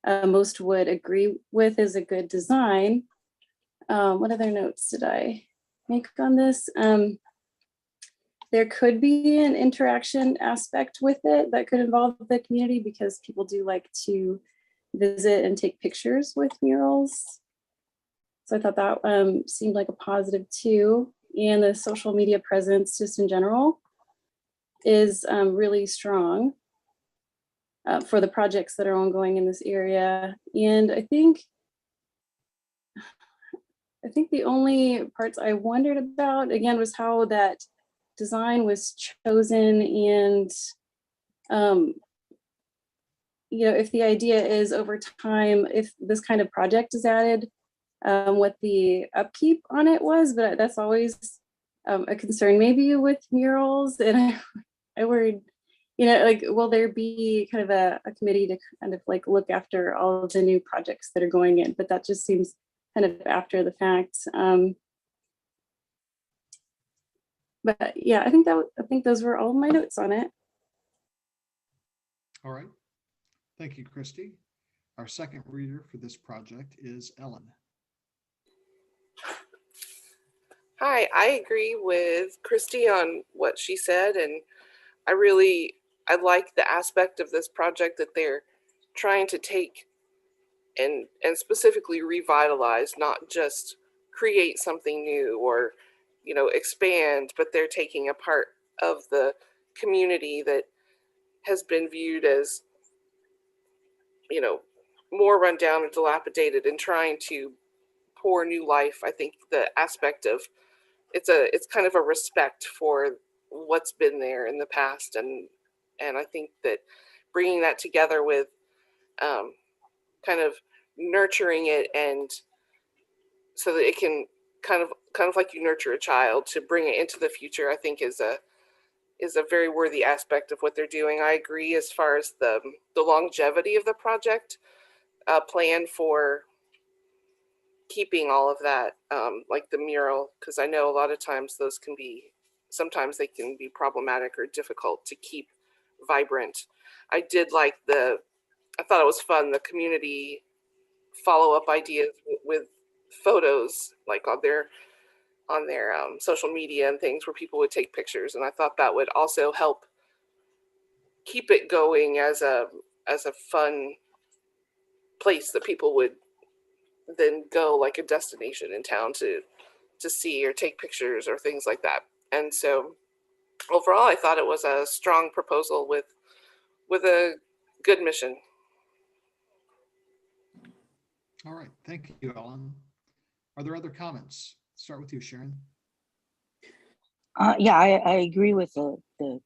most would agree with is a good design. What other notes did I make on this? There could be an interaction aspect with it that could involve the community, because people do like to visit and take pictures with murals. So I thought that seemed like a positive too. And the social media presence just in general is really strong for the projects that are ongoing in this area. And I think the only parts I wondered about, again, was how that design was chosen. And, you know, if the idea is over time, if this kind of project is added, what the upkeep on it was, but that's always a concern maybe with murals. And I worried, you know, like, will there be kind of a committee to kind of like look after all of the new projects that are going in? But that just seems kind of after the fact. But yeah, I think those were all of my notes on it. All right. Thank you, Christy. Our second reader for this project is Ellen. Hi, I agree with Christy on what she said, and I like the aspect of this project that they're trying to take and specifically revitalize, not just create something new or, you know, expand, but they're taking a part of the community that has been viewed as, you know, more run down and dilapidated, and trying to pour new life. I think the aspect of it's kind of a respect for what's been there in the past, and I think that bringing that together with kind of nurturing it, and so that it can kind of like you nurture a child to bring it into the future, I think is a very worthy aspect of what they're doing. I agree as far as the longevity of the project, plan for keeping all of that, like the mural, because I know a lot of times sometimes they can be problematic or difficult to keep vibrant. I thought it was fun, the community follow-up ideas with photos, like on their social media and things, where people would take pictures, and I thought that would also help keep it going as a fun place that people would then go, like a destination in town to see or take pictures or things like that. And so overall, I thought it was a strong proposal with a good mission. All right. Thank you, Ellen. Are there other comments? Start with you, Sharon. Yeah, I agree with the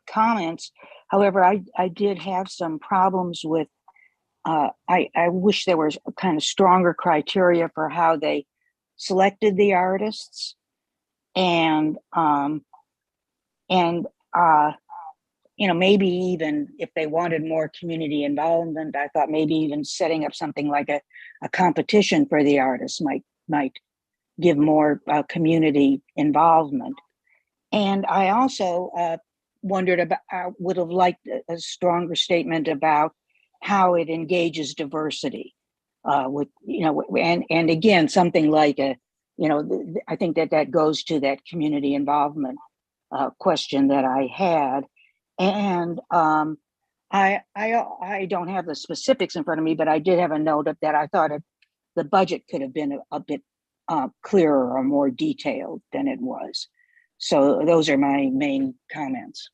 comments. However, I did have some problems with, I wish there was a kind of stronger criteria for how they selected the artists. And you know, maybe even if they wanted more community involvement, I thought maybe even setting up something like a competition for the artists might give more community involvement. And I also wondered about, would have liked a stronger statement about how it engages diversity with, you know, and again, something like I think that goes to that community involvement question that I had. And I don't have the specifics in front of me, but I did have a note of that. I thought the budget could have been a bit clearer or more detailed than it was. So those are my main comments.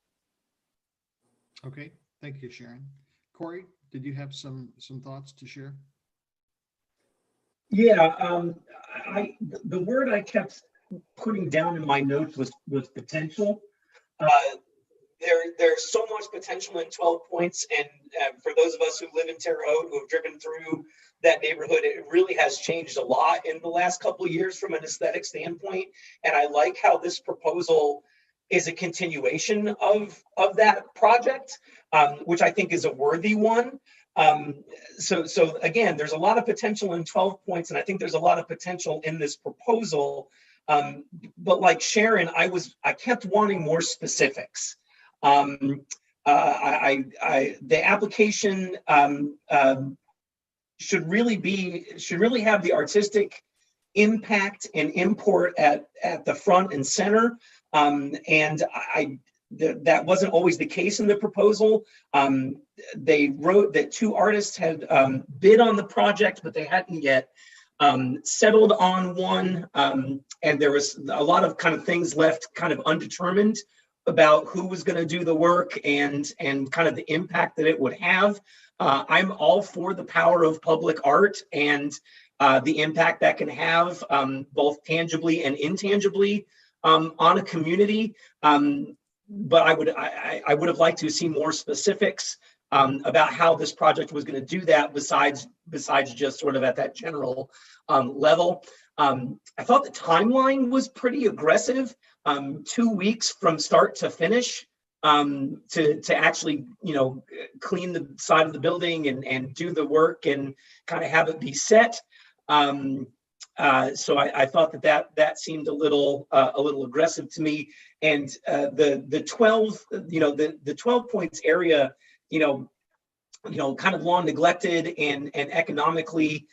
Okay, thank you, Sharon. Corey, did you have some thoughts to share? Yeah, the word I kept putting down in my notes was potential. there's so much potential in 12 points. And for those of us who live in Terre Haute, who have driven through that neighborhood, it really has changed a lot in the last couple of years from an aesthetic standpoint. And I like how this proposal is a continuation of that project, which I think is a worthy one. So again, there's a lot of potential in 12 points, and I think there's a lot of potential in this proposal. But like Sharon, I kept wanting more specifics. The application should really have the artistic impact and import at the front and center. And that wasn't always the case in the proposal. They wrote that 2 artists had bid on the project, but they hadn't yet settled on one. And there was a lot of kind of things left kind of undetermined about who was going to do the work and kind of the impact that it would have. I'm all for the power of public art and the impact that can have both tangibly and intangibly on a community. But I would have liked to see more specifics about how this project was going to do that besides just sort of at that general level. I thought the timeline was pretty aggressive, 2 weeks from start to finish, to actually, clean the side of the building and do the work and kind of have it be set. So I thought that seemed a little aggressive to me. And the 12, the 12 points area, kind of long neglected and economically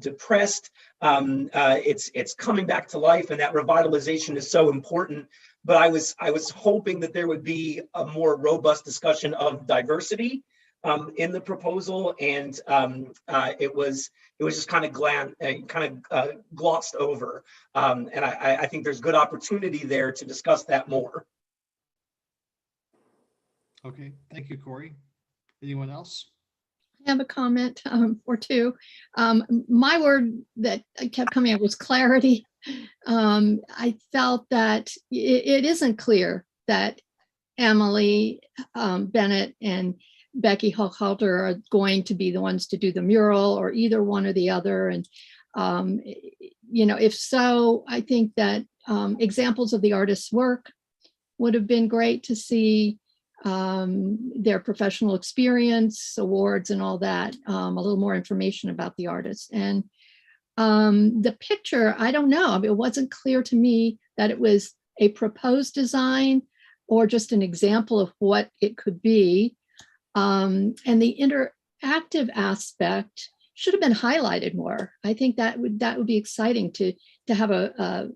depressed. It's coming back to life, and that revitalization is so important. But I was hoping that there would be a more robust discussion of diversity in the proposal, and it was just kind of glossed over. And I think there's good opportunity there to discuss that more. Okay, thank you, Corey. Anyone else? I have a comment or two. My word that kept coming up was clarity. I felt that it isn't clear that Emily Bennett and Becky Hochhalter are going to be the ones to do the mural, or either one or the other. And, if so, I think that examples of the artist's work would have been great to see, their professional experience, awards and all that, a little more information about the artist. And the picture, I don't know, I mean, it wasn't clear to me that it was a proposed design or just an example of what it could be. And the interactive aspect should have been highlighted more. I think that would be exciting to have a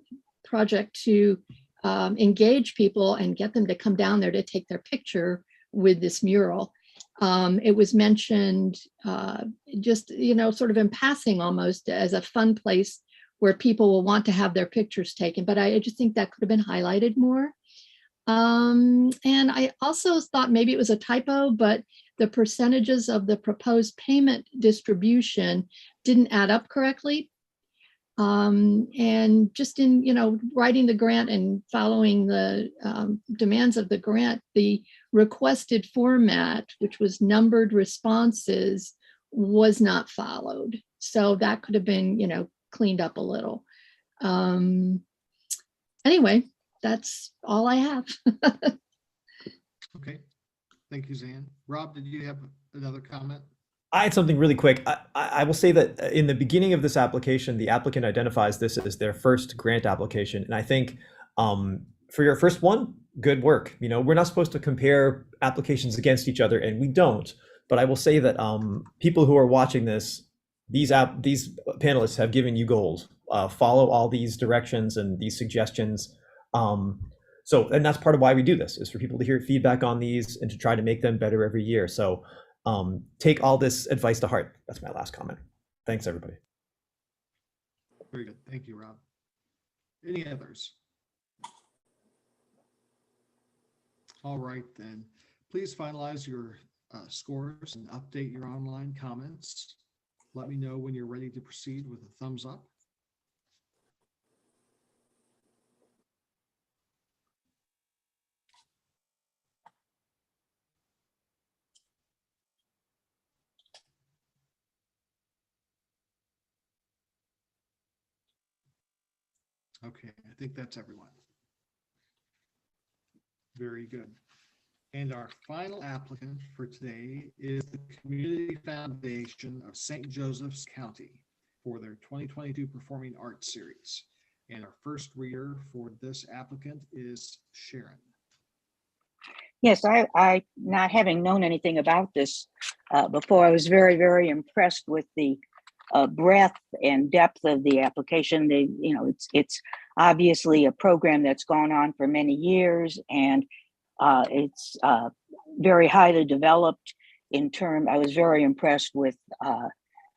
project to engage people and get them to come down there to take their picture with this mural. It was mentioned just, sort of in passing almost as a fun place where people will want to have their pictures taken, but I just think that could have been highlighted more. And I also thought maybe it was a typo, but the percentages of the proposed payment distribution didn't add up correctly. And just in, writing the grant and following the demands of the grant, the requested format, which was numbered responses, was not followed. So that could have been, cleaned up a little. Anyway, that's all I have. Okay, thank you, Zan. Rob, did you have another comment? I had something really quick. I will say that in the beginning of this application, the applicant identifies this as their first grant application. And I think for your first one, good work. We're not supposed to compare applications against each other, and we don't. But I will say that people who are watching this, these panelists have given you gold. Follow all these directions and these suggestions. And that's part of why we do this, is for people to hear feedback on these and to try to make them better every year. So take all this advice to heart. That's my last comment. Thanks, everybody. Very good. Thank you, Rob. Any others? All right, then. Please finalize your scores and update your online comments. Let me know when you're ready to proceed with a thumbs up. Okay, I think that's everyone. Very good. And our final applicant for today is the Community Foundation of St. Joseph's County for their 2022 Performing Arts Series. And our first reader for this applicant is Sharon. Yes, I not having known anything about this before, I was very, very impressed with the breadth and depth of the application. It's obviously a program that's gone on for many years, and it's very highly developed in term. I was very impressed with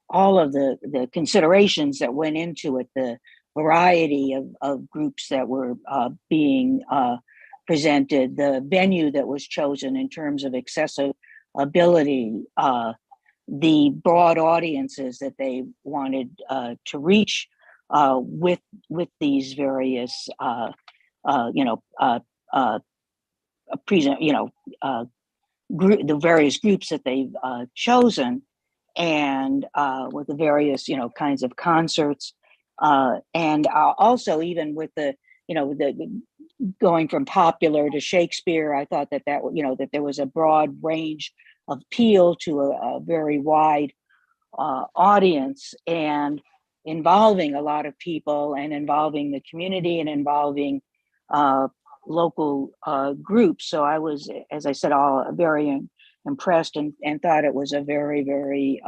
all of the considerations that went into it, the variety of groups that were being presented, the venue that was chosen in terms of accessibility, the broad audiences that they wanted to reach with these various the various groups that they've chosen, and with the various kinds of concerts, and also even with the going from popular to Shakespeare. I thought that that there was a broad range of appeal to a very wide audience, and involving a lot of people, and involving the community, and involving local groups. So I was, as I said, all very impressed, and thought it was a very, very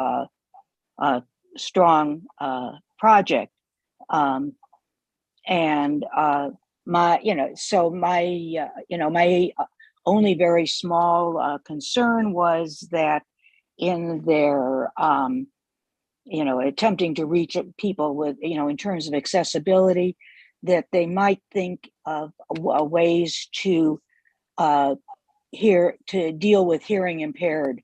strong project. And my only very small concern was that in their attempting to reach people with in terms of accessibility, that they might think of ways to deal with hearing impaired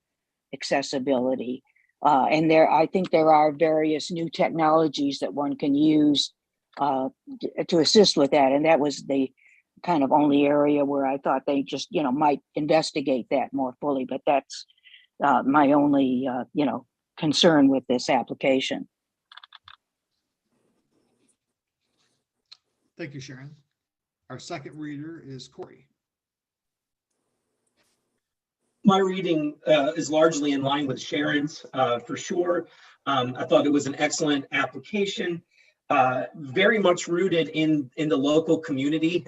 accessibility. And I think there are various new technologies that one can use to assist with that. And that was the kind of only area where I thought they just, might investigate that more fully. But that's my only, concern with this application. Thank you, Sharon. Our second reader is Corey. My reading is largely in line with Sharon's, for sure. I thought it was an excellent application, very much rooted in the local community,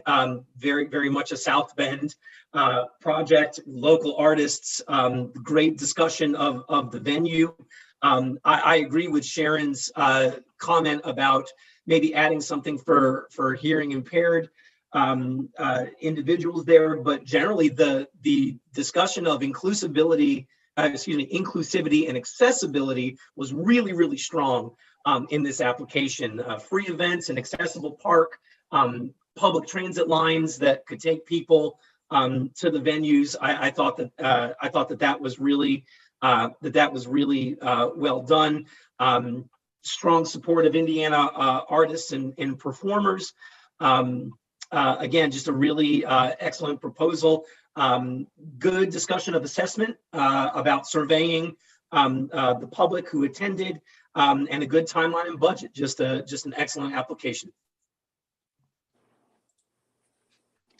very, very much a South Bend project, local artists, great discussion of the venue. I agree with Sharon's comment about maybe adding something for hearing impaired individuals there, but generally the discussion of inclusivity and accessibility was really, really strong in this application. Free events, an accessible park, public transit lines that could take people to the venues. I thought that was really well done. Strong support of Indiana artists and performers. Again, just a really excellent proposal. Good discussion of assessment about surveying the public who attended, and a good timeline and budget. Just an excellent application.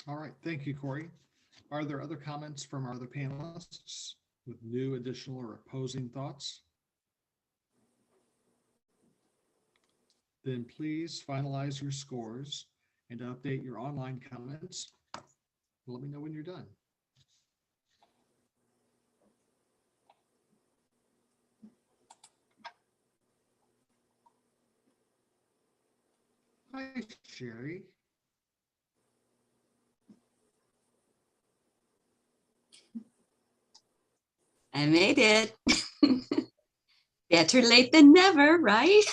All right, thank you, Corey. Are there other comments from our other panelists with new, additional, or opposing thoughts? Then please finalize your scores and update your online comments. Let me know when you're done. Hi, Sherry. I made it. Better late than never, right?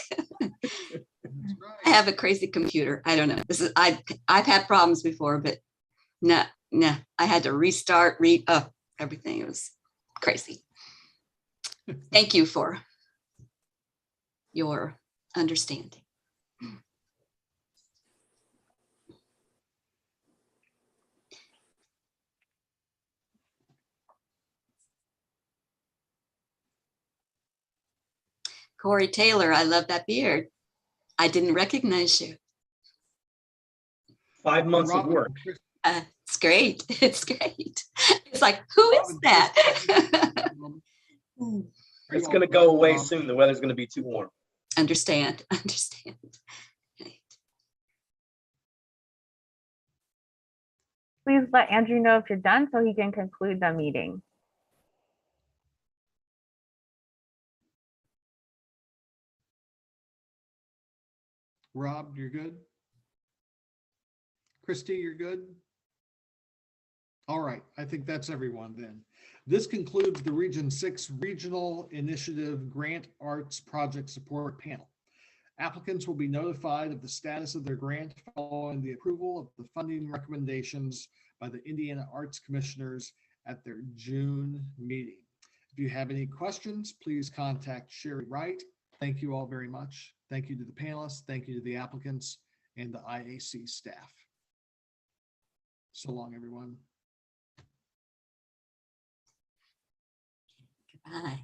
I have a crazy computer. I don't know. I've had problems before, but no, I had to restart, everything. It was crazy. Thank you for your understanding. Corey Taylor, I love that beard. I didn't recognize you. 5 months of Robin, work. It's great. It's great. It's like, who is that? It's going to go away soon. The weather's going to be too warm. Understand. Please let Andrew know if you're done so he can conclude the meeting. Rob, you're good? Christy, you're good? All right, I think that's everyone then. This concludes the Region 6 Regional Initiative Grant Arts Project Support Panel. Applicants will be notified of the status of their grant following the approval of the funding recommendations by the Indiana Arts Commissioners at their June meeting. If you have any questions, please contact Sherry Wright. Thank you all very much. Thank you to the panelists. Thank you to the applicants and the IAC staff. So long, everyone. Goodbye.